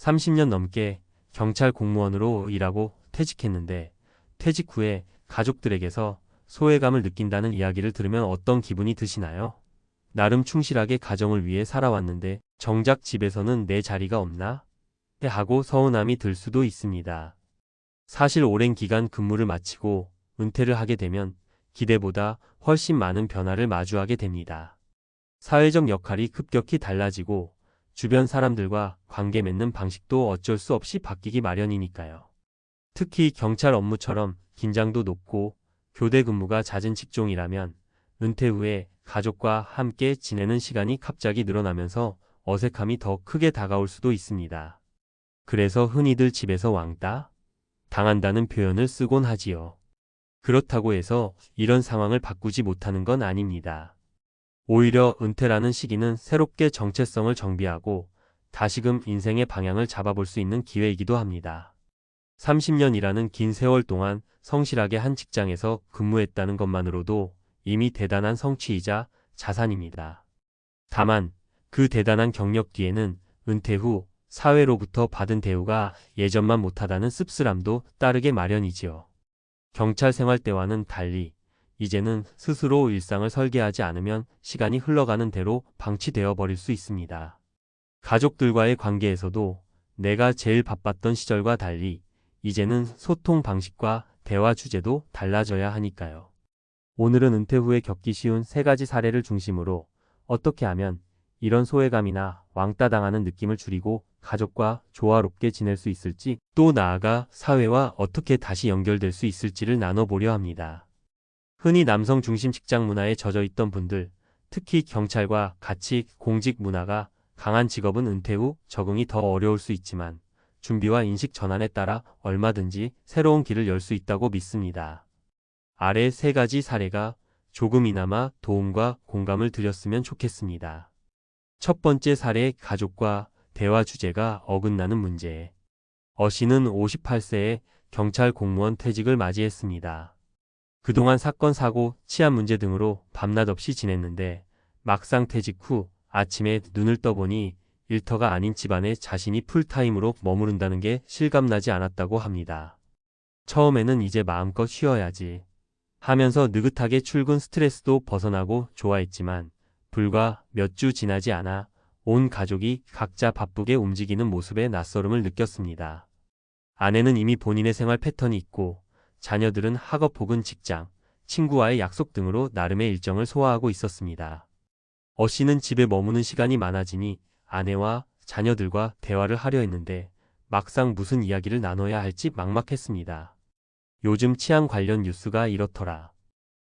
30년 넘게 경찰 공무원으로 일하고 퇴직했는데 퇴직 후에 가족들에게서 소외감을 느낀다는 이야기를 들으면 어떤 기분이 드시나요? 나름 충실하게 가정을 위해 살아왔는데 정작 집에서는 내 자리가 없나? 하고 서운함이 들 수도 있습니다. 사실 오랜 기간 근무를 마치고 은퇴를 하게 되면 기대보다 훨씬 많은 변화를 마주하게 됩니다. 사회적 역할이 급격히 달라지고 주변 사람들과 관계 맺는 방식도 어쩔 수 없이 바뀌기 마련이니까요. 특히 경찰 업무처럼 긴장도 높고 교대 근무가 잦은 직종이라면 은퇴 후에 가족과 함께 지내는 시간이 갑자기 늘어나면서 어색함이 더 크게 다가올 수도 있습니다. 그래서 흔히들 집에서 왕따 당한다는 표현을 쓰곤 하지요. 그렇다고 해서 이런 상황을 바꾸지 못하는 건 아닙니다. 오히려 은퇴라는 시기는 새롭게 정체성을 정비하고 다시금 인생의 방향을 잡아볼 수 있는 기회이기도 합니다. 30년이라는 긴 세월 동안 성실하게 한 직장에서 근무했다는 것만으로도 이미 대단한 성취이자 자산입니다. 다만 그 대단한 경력 뒤에는 은퇴 후 사회로부터 받은 대우가 예전만 못하다는 씁쓸함도 따르게 마련이지요. 경찰 생활 때와는 달리 이제는 스스로 일상을 설계하지 않으면 시간이 흘러가는 대로 방치되어 버릴 수 있습니다. 가족들과의 관계에서도 내가 제일 바빴던 시절과 달리 이제는 소통 방식과 대화 주제도 달라져야 하니까요. 오늘은 은퇴 후에 겪기 쉬운 3가지 사례를 중심으로 어떻게 하면 이런 소외감이나 왕따 당하는 느낌을 줄이고 가족과 조화롭게 지낼 수 있을지, 또 나아가 사회와 어떻게 다시 연결될 수 있을지를 나눠보려 합니다. 흔히 남성 중심 직장 문화에 젖어 있던 분들, 특히 경찰과 같이 공직 문화가 강한 직업은 은퇴 후 적응이 더 어려울 수 있지만 준비와 인식 전환에 따라 얼마든지 새로운 길을 열 수 있다고 믿습니다. 아래 3가지 사례가 조금이나마 도움과 공감을 드렸으면 좋겠습니다. 첫 번째 사례, 가족과 대화 주제가 어긋나는 문제. 어 씨는 58세에 경찰 공무원 퇴직을 맞이했습니다. 그동안 사건, 사고, 치안 문제 등으로 밤낮 없이 지냈는데 막상 퇴직 후 아침에 눈을 떠보니 일터가 아닌 집안에 자신이 풀타임으로 머무른다는 게 실감나지 않았다고 합니다. 처음에는 이제 마음껏 쉬어야지 하면서 느긋하게 출근 스트레스도 벗어나고 좋아했지만 불과 몇 주 지나지 않아 온 가족이 각자 바쁘게 움직이는 모습에 낯설음을 느꼈습니다. 아내는 이미 본인의 생활 패턴이 있고 자녀들은 학업 혹은 직장, 친구와의 약속 등으로 나름의 일정을 소화하고 있었습니다. 어 씨는 집에 머무는 시간이 많아지니 아내와 자녀들과 대화를 하려 했는데 막상 무슨 이야기를 나눠야 할지 막막했습니다. 요즘 치안 관련 뉴스가 이렇더라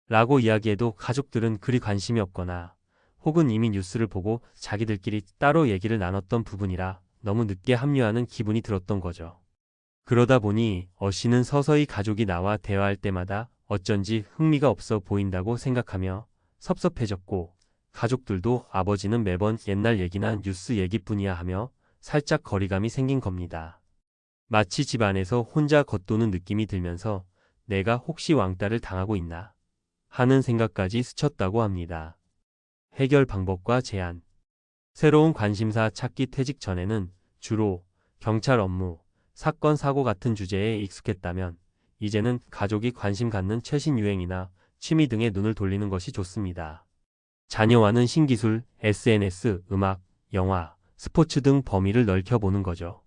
라고 이야기해도 가족들은 그리 관심이 없거나 혹은 이미 뉴스를 보고 자기들끼리 따로 얘기를 나눴던 부분이라 너무 늦게 합류하는 기분이 들었던 거죠. 그러다 보니 어 씨는 서서히 가족이 나와 대화할 때마다 어쩐지 흥미가 없어 보인다고 생각하며 섭섭해졌고, 가족들도 아버지는 매번 옛날 얘기나 뉴스 얘기뿐이야 하며 살짝 거리감이 생긴 겁니다. 마치 집 안에서 혼자 겉도는 느낌이 들면서 내가 혹시 왕따를 당하고 있나 하는 생각까지 스쳤다고 합니다. 해결 방법과 제안. 새로운 관심사 찾기. 퇴직 전에는 주로 경찰 업무, 사건, 사고 같은 주제에 익숙했다면 이제는 가족이 관심 갖는 최신 유행이나 취미 등에 눈을 돌리는 것이 좋습니다. 자녀와는 신기술, SNS, 음악, 영화, 스포츠 등 범위를 넓혀보는 거죠.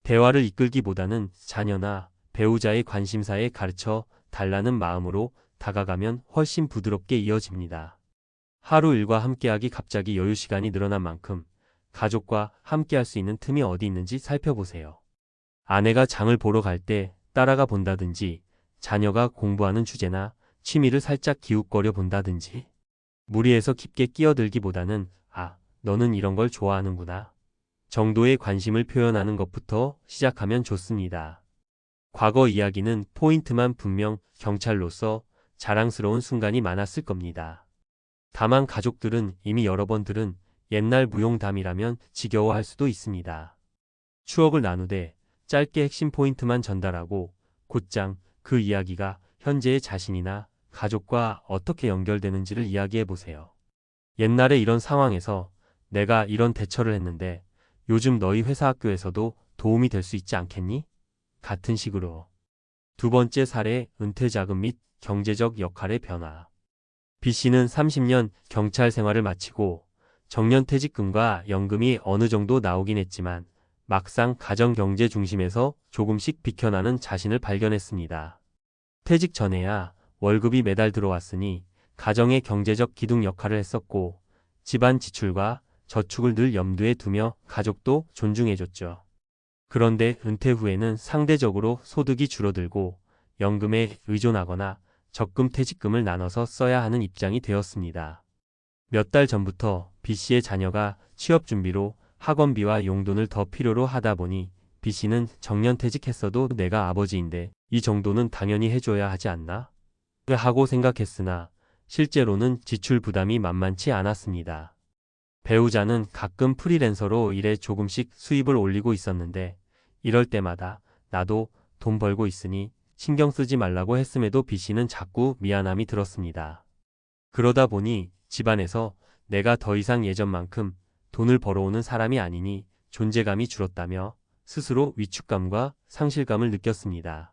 대화를 이끌기보다는 자녀나 배우자의 관심사에 가르쳐 달라는 마음으로 다가가면 훨씬 부드럽게 이어집니다. 하루 일과 함께하기. 갑자기 여유 시간이 늘어난 만큼 가족과 함께할 수 있는 틈이 어디 있는지 살펴보세요. 아내가 장을 보러 갈 때 따라가 본다든지, 자녀가 공부하는 주제나 취미를 살짝 기웃거려 본다든지. 무리해서 깊게 끼어들기보다는 아, 너는 이런 걸 좋아하는구나 정도의 관심을 표현하는 것부터 시작하면 좋습니다. 과거 이야기는 포인트만. 분명 경찰로서 자랑스러운 순간이 많았을 겁니다. 다만 가족들은 이미 여러 번 들은 옛날 무용담이라면 지겨워할 수도 있습니다. 추억을 나누되 짧게 핵심 포인트만 전달하고 곧장 그 이야기가 현재의 자신이나 가족과 어떻게 연결되는지를 이야기해 보세요. 옛날에 이런 상황에서 내가 이런 대처를 했는데 요즘 너희 회사 학교에서도 도움이 될 수 있지 않겠니? 같은 식으로. 두 번째 사례, 은퇴 자금 및 경제적 역할의 변화. B씨는 30년 경찰 생활을 마치고 정년퇴직금과 연금이 어느 정도 나오긴 했지만 막상 가정경제 중심에서 조금씩 비켜나는 자신을 발견했습니다. 퇴직 전에야 월급이 매달 들어왔으니 가정의 경제적 기둥 역할을 했었고 집안 지출과 저축을 늘 염두에 두며 가족도 존중해줬죠. 그런데 은퇴 후에는 상대적으로 소득이 줄어들고 연금에 의존하거나 적금 퇴직금을 나눠서 써야 하는 입장이 되었습니다. 몇 달 전부터 B씨의 자녀가 취업 준비로 학원비와 용돈을 더 필요로 하다 보니 B씨는 정년퇴직했어도 내가 아버지인데 이 정도는 당연히 해줘야 하지 않나? 하고 생각했으나 실제로는 지출 부담이 만만치 않았습니다. 배우자는 가끔 프리랜서로 일해 조금씩 수입을 올리고 있었는데 이럴 때마다 나도 돈 벌고 있으니 신경 쓰지 말라고 했음에도 B씨는 자꾸 미안함이 들었습니다. 그러다 보니 집안에서 내가 더 이상 예전만큼 돈을 벌어오는 사람이 아니니 존재감이 줄었다며 스스로 위축감과 상실감을 느꼈습니다.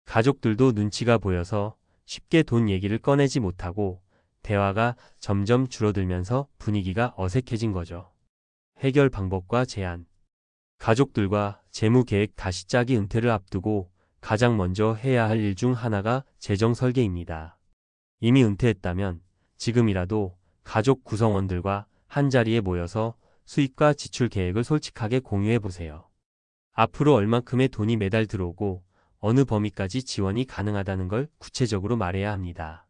가족들도 눈치가 보여서 쉽게 돈 얘기를 꺼내지 못하고 대화가 점점 줄어들면서 분위기가 어색해진 거죠. 해결 방법과 제안. 가족들과 재무 계획 다시 짜기. 은퇴를 앞두고 가장 먼저 해야 할 일 중 하나가 재정 설계입니다. 이미 은퇴했다면 지금이라도 가족 구성원들과 한자리에 모여서 수입과 지출 계획을 솔직하게 공유해 보세요. 앞으로 얼만큼의 돈이 매달 들어오고 어느 범위까지 지원이 가능하다는 걸 구체적으로 말해야 합니다.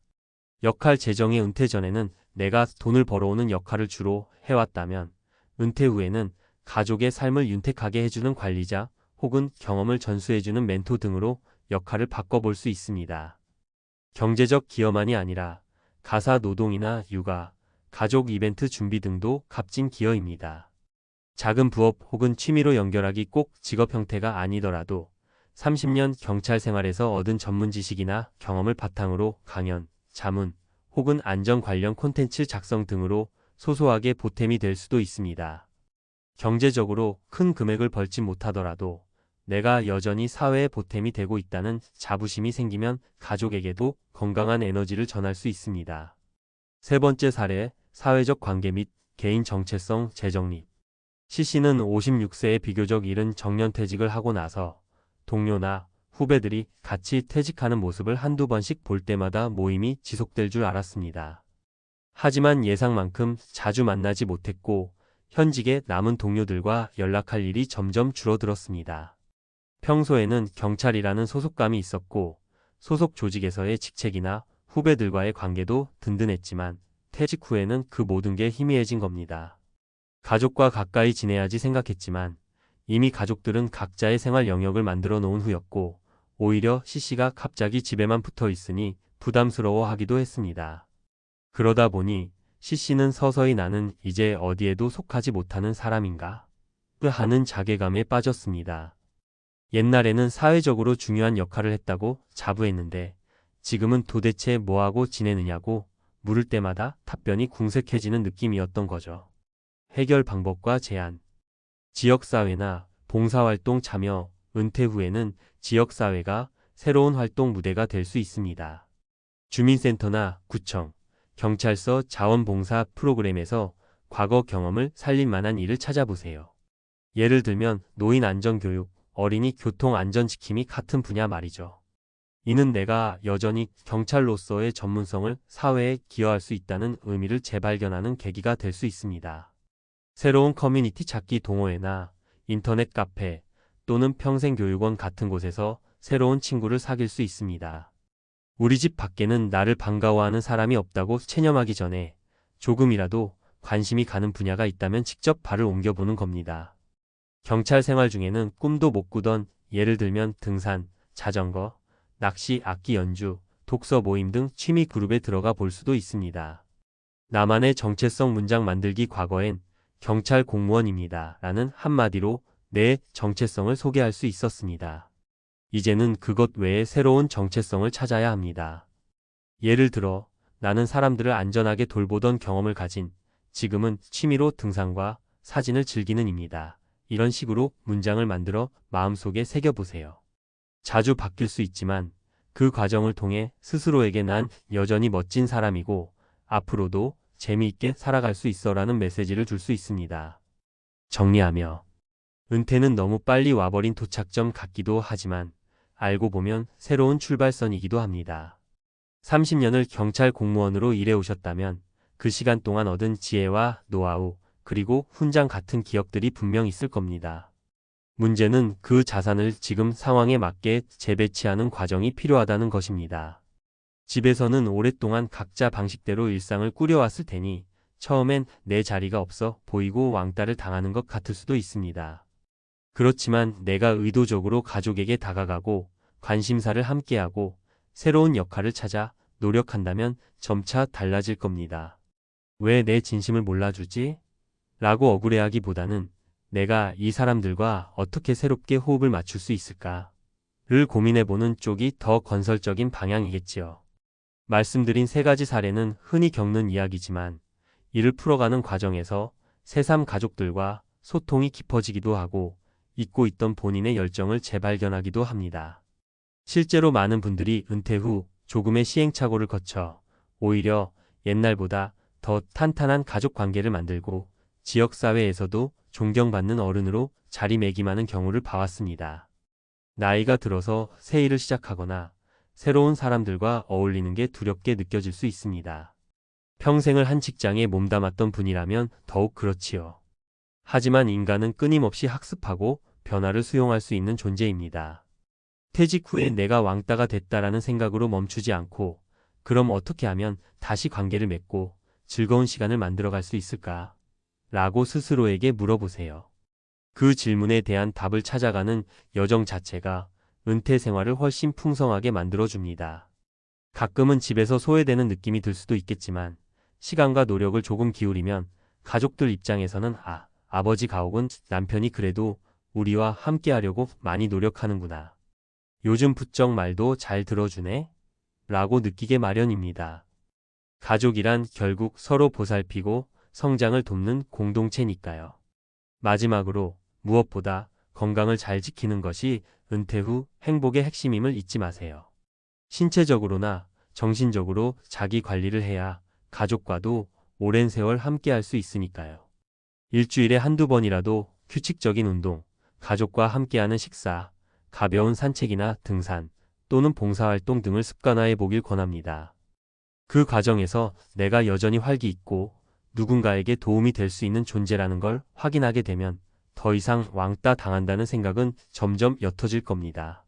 역할 재정의 은퇴 전에는 내가 돈을 벌어오는 역할을 주로 해왔다면 은퇴 후에는 가족의 삶을 윤택하게 해주는 관리자 혹은 경험을 전수해주는 멘토 등으로 역할을 바꿔볼 수 있습니다. 경제적 기여만이 아니라 가사 노동이나 육아, 가족 이벤트 준비 등도 값진 기여입니다. 작은 부업 혹은 취미로 연결하기 꼭 직업 형태가 아니더라도 30년 경찰 생활에서 얻은 전문 지식이나 경험을 바탕으로 강연, 자문 혹은 안전 관련 콘텐츠 작성 등으로 소소하게 보탬이 될 수도 있습니다. 경제적으로 큰 금액을 벌지 못하더라도 내가 여전히 사회에 보탬이 되고 있다는 자부심이 생기면 가족에게도 건강한 에너지를 전할 수 있습니다. 세 번째 사례, 사회적 관계 및 개인 정체성 재정립. C씨는 56세에 비교적 이른 정년퇴직을 하고 나서 동료나 후배들이 같이 퇴직하는 모습을 한두 번씩 볼 때마다 모임이 지속될 줄 알았습니다. 하지만 예상만큼 자주 만나지 못했고 현직에 남은 동료들과 연락할 일이 점점 줄어들었습니다. 평소에는 경찰이라는 소속감이 있었고 소속 조직에서의 직책이나 후배들과의 관계도 든든했지만 퇴직 후에는 그 모든 게 희미해진 겁니다. 가족과 가까이 지내야지 생각했지만 이미 가족들은 각자의 생활 영역을 만들어 놓은 후였고 오히려 C씨가 갑자기 집에만 붙어 있으니 부담스러워하기도 했습니다. 그러다 보니 C씨는 서서히 나는 이제 어디에도 속하지 못하는 사람인가? 하는 자괴감에 빠졌습니다. 옛날에는 사회적으로 중요한 역할을 했다고 자부했는데 지금은 도대체 뭐하고 지내느냐고 물을 때마다 답변이 궁색해지는 느낌이었던 거죠. 해결 방법과 제안. 지역사회나 봉사활동 참여. 은퇴 후에는 지역사회가 새로운 활동 무대가 될 수 있습니다. 주민센터나 구청, 경찰서 자원봉사 프로그램에서 과거 경험을 살릴 만한 일을 찾아보세요. 예를 들면 노인 안전교육, 어린이 교통 안전지킴이 같은 분야 말이죠. 이는 내가 여전히 경찰로서의 전문성을 사회에 기여할 수 있다는 의미를 재발견하는 계기가 될 수 있습니다. 새로운 커뮤니티 찾기 동호회나 인터넷 카페 또는 평생교육원 같은 곳에서 새로운 친구를 사귈 수 있습니다. 우리 집 밖에는 나를 반가워하는 사람이 없다고 체념하기 전에 조금이라도 관심이 가는 분야가 있다면 직접 발을 옮겨보는 겁니다. 경찰 생활 중에는 꿈도 못 꾸던 예를 들면 등산, 자전거, 낚시, 악기 연주, 독서 모임 등 취미 그룹에 들어가 볼 수도 있습니다. 나만의 정체성 문장 만들기. 과거엔 경찰 공무원입니다 라는 한마디로 내 정체성을 소개할 수 있었습니다. 이제는 그것 외에 새로운 정체성을 찾아야 합니다. 예를 들어 나는 사람들을 안전하게 돌보던 경험을 가진 지금은 취미로 등산과 사진을 즐기는 입니다. 이런 식으로 문장을 만들어 마음속에 새겨보세요. 자주 바뀔 수 있지만 그 과정을 통해 스스로에게 난 여전히 멋진 사람이고 앞으로도 재미있게 살아갈 수 있어라는 메시지를 줄 수 있습니다. 정리하며 은퇴는 너무 빨리 와버린 도착점 같기도 하지만 알고 보면 새로운 출발선이기도 합니다. 30년을 경찰 공무원으로 일해 오셨다면 그 시간 동안 얻은 지혜와 노하우 그리고 훈장 같은 기억들이 분명 있을 겁니다. 문제는 그 자산을 지금 상황에 맞게 재배치하는 과정이 필요하다는 것입니다. 집에서는 오랫동안 각자 방식대로 일상을 꾸려왔을 테니 처음엔 내 자리가 없어 보이고 왕따를 당하는 것 같을 수도 있습니다. 그렇지만 내가 의도적으로 가족에게 다가가고 관심사를 함께하고 새로운 역할을 찾아 노력한다면 점차 달라질 겁니다. 왜 내 진심을 몰라주지? 라고 억울해하기보다는 내가 이 사람들과 어떻게 새롭게 호흡을 맞출 수 있을까?를 고민해보는 쪽이 더 건설적인 방향이겠지요. 말씀드린 세 가지 사례는 흔히 겪는 이야기지만 이를 풀어가는 과정에서 새삼 가족들과 소통이 깊어지기도 하고 잊고 있던 본인의 열정을 재발견하기도 합니다. 실제로 많은 분들이 은퇴 후 조금의 시행착오를 거쳐 오히려 옛날보다 더 탄탄한 가족 관계를 만들고 지역사회에서도 존경받는 어른으로 자리매김하는 경우를 봐왔습니다. 나이가 들어서 새 일을 시작하거나 새로운 사람들과 어울리는 게 두렵게 느껴질 수 있습니다. 평생을 한 직장에 몸담았던 분이라면 더욱 그렇지요. 하지만 인간은 끊임없이 학습하고 변화를 수용할 수 있는 존재입니다. 퇴직 후에 내가 왕따가 됐다라는 생각으로 멈추지 않고 그럼 어떻게 하면 다시 관계를 맺고 즐거운 시간을 만들어갈 수 있을까? 라고 스스로에게 물어보세요. 그 질문에 대한 답을 찾아가는 여정 자체가 은퇴 생활을 훨씬 풍성하게 만들어줍니다. 가끔은 집에서 소외되는 느낌이 들 수도 있겠지만 시간과 노력을 조금 기울이면 가족들 입장에서는 아버지 가옥은 남편이 그래도 우리와 함께하려고 많이 노력하는구나. 요즘 부쩍 말도 잘 들어주네? 라고 느끼게 마련입니다. 가족이란 결국 서로 보살피고 성장을 돕는 공동체니까요. 마지막으로 무엇보다 건강을 잘 지키는 것이 은퇴 후 행복의 핵심임을 잊지 마세요. 신체적으로나 정신적으로 자기 관리를 해야 가족과도 오랜 세월 함께할 수 있으니까요. 일주일에 한두 번이라도 규칙적인 운동, 가족과 함께하는 식사, 가벼운 산책이나 등산 또는 봉사활동 등을 습관화해 보길 권합니다. 그 과정에서 내가 여전히 활기 있고 누군가에게 도움이 될 수 있는 존재라는 걸 확인하게 되면 더 이상 왕따 당한다는 생각은 점점 옅어질 겁니다.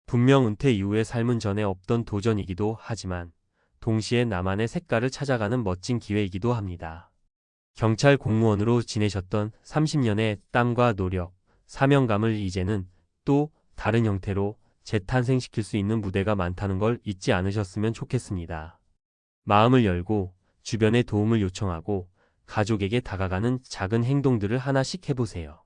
분명 은퇴 이후의 삶은 전에 없던 도전이기도 하지만 동시에 나만의 색깔을 찾아가는 멋진 기회이기도 합니다. 경찰 공무원으로 지내셨던 30년의 땀과 노력, 사명감을 이제는 또 다른 형태로 재탄생시킬 수 있는 무대가 많다는 걸 잊지 않으셨으면 좋겠습니다. 마음을 열고 주변에 도움을 요청하고 가족에게 다가가는 작은 행동들을 하나씩 해보세요.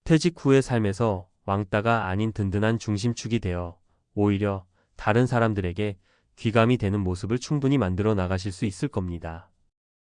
퇴직 후의 삶에서 왕따가 아닌 든든한 중심축이 되어 오히려 다른 사람들에게 귀감이 되는 모습을 충분히 만들어 나가실 수 있을 겁니다.